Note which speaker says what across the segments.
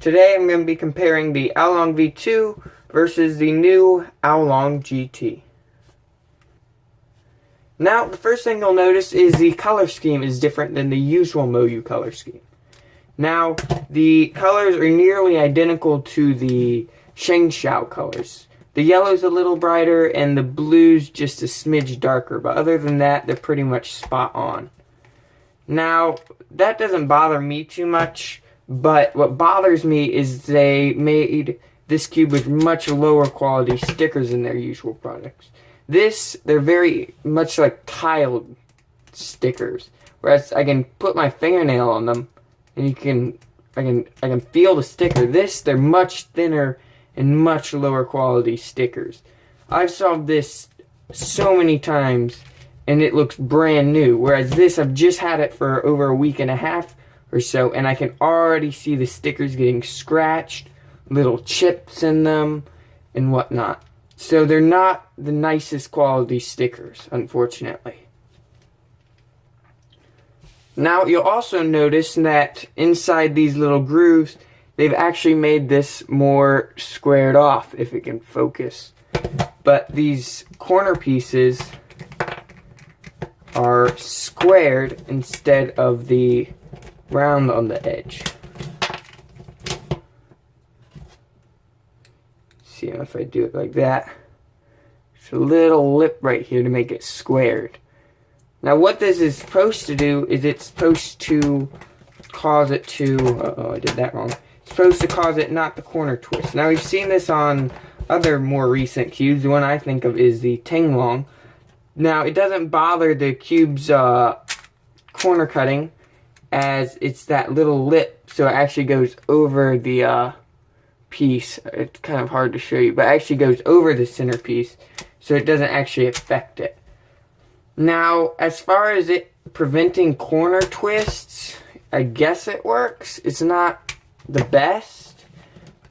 Speaker 1: Today I'm going to be comparing the AoLong V2 versus the new AoLong GT. Now, the first thing you'll notice is the color scheme is different than the usual Moyu color scheme. Now, the colors are nearly identical to the Shengxiao colors. The yellow's a little brighter and the blue's just a smidge darker, but other than that, they're pretty much spot on. Now, that doesn't bother me too much, but what bothers me is they made this cube with much lower quality stickers than their usual products. They're very much like tiled stickers, whereas I can put my fingernail on them and I can feel the sticker. They're much thinner and much lower quality stickers. I've solved this so many times and it looks brand new, whereas this, I've just had it for over a week and a half or so, and I can already see the stickers getting scratched, little chips in them, and whatnot. So they're not the nicest quality stickers, unfortunately. Now, you'll also notice that inside these little grooves, they've actually made this more squared off, if it can focus. But these corner pieces are squared instead of the round on the edge. See if I do it like that. There's a little lip right here to make it squared. Now what this is supposed to do is it's supposed to cause it to, I did that wrong. It's supposed to cause it not the corner twist. Now we've seen this on other more recent cubes. The one I think of is the AoLong. Now it doesn't bother the cube's corner cutting, as it's that little lip, so it actually goes over the piece. It's kind of hard to show you, but it actually goes over the center piece, so it doesn't actually affect it. Now, as far as it preventing corner twists, I guess it works. It's not the best.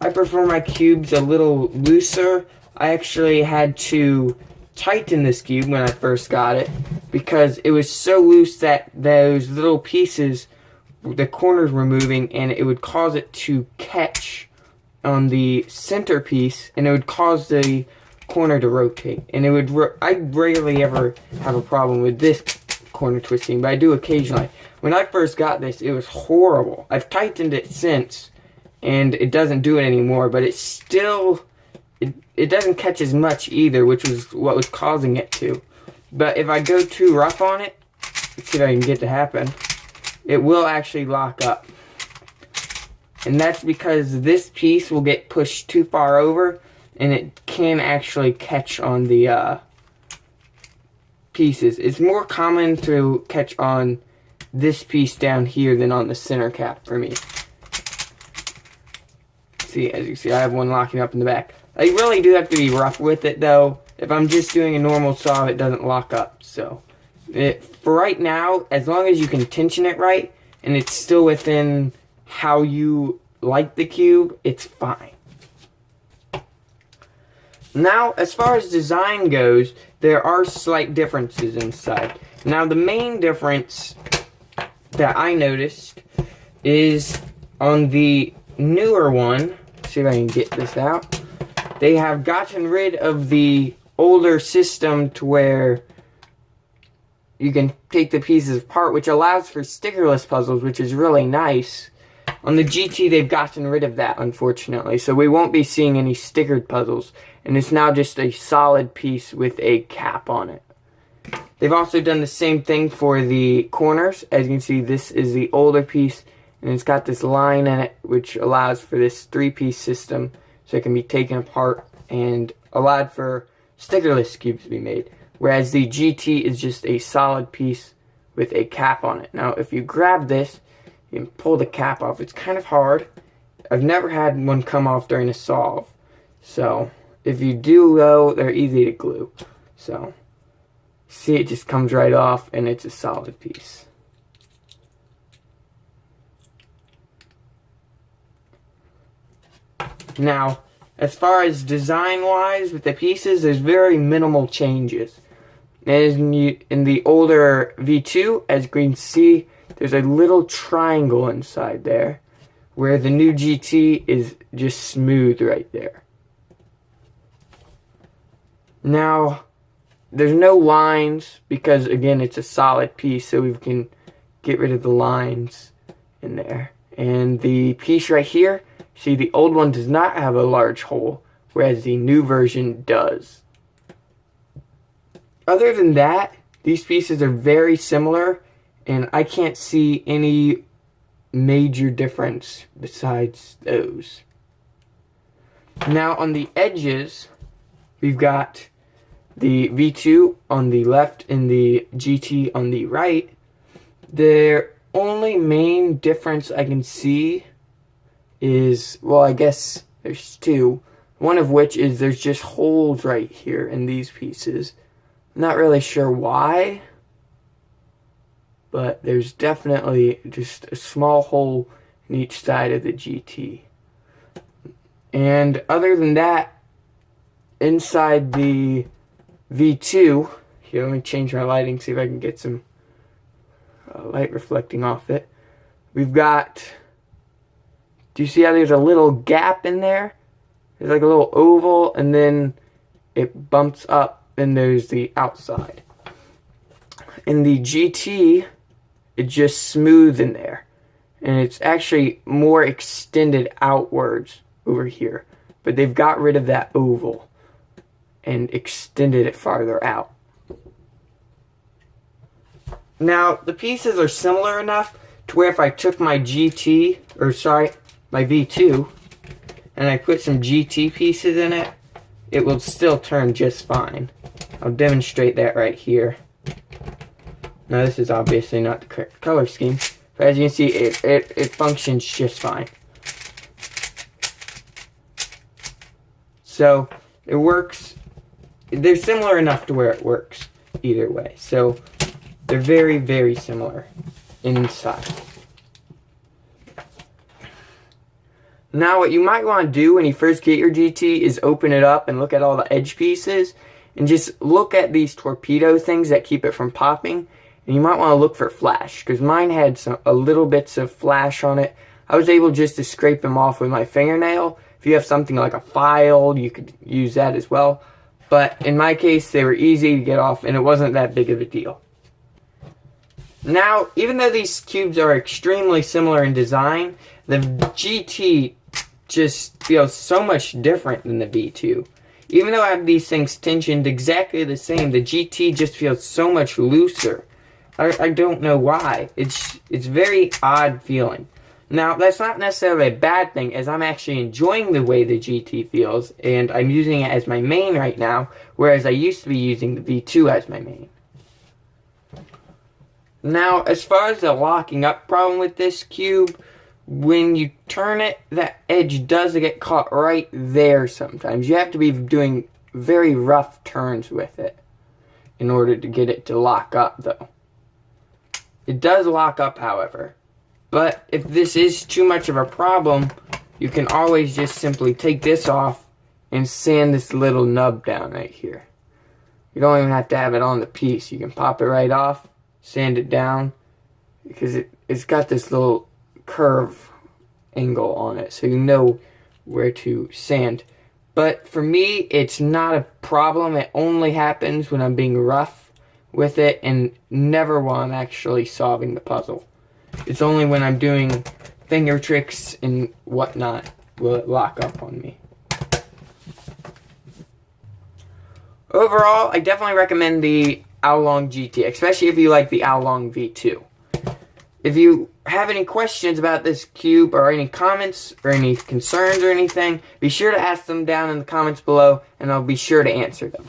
Speaker 1: I prefer my cubes a little looser. I actually had to tighten this cube when I first got it because it was so loose that those little pieces, the corners were moving, and it would cause it to catch on the center piece, and it would cause the corner to rotate. And it would I rarely ever have a problem with this corner twisting, but I do occasionally. When I first got this, it was horrible. I've tightened it since, and it doesn't do it anymore, but it's still, it doesn't catch as much either, which was what was causing it to. But if I go too rough on it, let's see if I can get it to happen, it will actually lock up. And that's because this piece will get pushed too far over, and it can actually catch on the pieces. It's more common to catch on this piece down here than on the center cap for me. See, as you see, I have one locking up in the back. I really do have to be rough with it, though. If I'm just doing a normal saw, it doesn't lock up. So, for right now, as long as you can tension it right, and it's still within how you like the cube, it's fine. Now, as far as design goes, there are slight differences inside. Now, the main difference that I noticed is on the newer one. Let's see if I can get this out. They have gotten rid of the older system to where you can take the pieces apart, which allows for stickerless puzzles, which is really nice. On the GT, they've gotten rid of that, unfortunately, so we won't be seeing any stickered puzzles, and it's now just a solid piece with a cap on it. They've also done the same thing for the corners. As you can see, this is the older piece, and it's got this line in it, which allows for this three-piece system, so it can be taken apart and allowed for stickerless cubes to be made. Whereas the GT is just a solid piece with a cap on it. Now, if you grab this, you can pull the cap off. It's kind of hard. I've never had one come off during a solve. So, if you do, though, they're easy to glue. So, see, it just comes right off, and it's a solid piece. Now, as far as design-wise with the pieces, there's very minimal changes. As in the older V2, as you can see, there's a little triangle inside there, where the new GT is just smooth right there. Now, there's no lines because, again, it's a solid piece, so we can get rid of the lines in there. And the piece right here, see, the old one does not have a large hole, whereas the new version does. Other than that, these pieces are very similar, and I can't see any major difference besides those. Now, on the edges, we've got the V2 on the left and the GT on the right. The only main difference I can see is, well, I guess there's two. One of which is there's just holes right here in these pieces. I'm not really sure why, but there's definitely just a small hole in each side of the GT. And other than that, inside the V2, here, let me change my lighting, see if I can get some light reflecting off it. We've got, do you see how there's a little gap in there? There's like a little oval, and then it bumps up, and there's the outside. In the GT, it's just smooth in there, and it's actually more extended outwards over here, but they've got rid of that oval and extended it farther out. Now, the pieces are similar enough to where if I took my GT, or sorry, my V2, and I put some GT pieces in it, it will still turn just fine. I'll demonstrate that right here. Now, this is obviously not the correct color scheme, but as you can see, it functions just fine. So, it works. They're similar enough to where it works either way. So, they're very, very similar inside. Now, what you might want to do when you first get your GT is open it up and look at all the edge pieces and just look at these torpedo things that keep it from popping. And you might want to look for flash, because mine had a little bits of flash on it. I was able just to scrape them off with my fingernail. If you have something like a file, you could use that as well. But in my case, they were easy to get off, and it wasn't that big of a deal. Now, even though these cubes are extremely similar in design, the GT just feels so much different than the V2. Even though I have these things tensioned exactly the same, the GT just feels so much looser. I don't know why. It's very odd feeling. Now, that's not necessarily a bad thing, as I'm actually enjoying the way the GT feels, and I'm using it as my main right now, whereas I used to be using the V2 as my main. Now, as far as the locking up problem with this cube, when you turn it, that edge does get caught right there sometimes. You have to be doing very rough turns with it in order to get it to lock up, though. It does lock up, however. But if this is too much of a problem, you can always just simply take this off and sand this little nub down right here. You don't even have to have it on the piece. You can pop it right off, sand it down, because it's got this little curve angle on it, so you know where to sand. But for me, it's not a problem. It only happens when I'm being rough with it and never while I'm actually solving the puzzle. It's only when I'm doing finger tricks and whatnot will it lock up on me. Overall, I definitely recommend the AoLong GT, especially if you like the AoLong V2. If you have any questions about this cube or any comments or any concerns or anything, be sure to ask them down in the comments below and I'll be sure to answer them.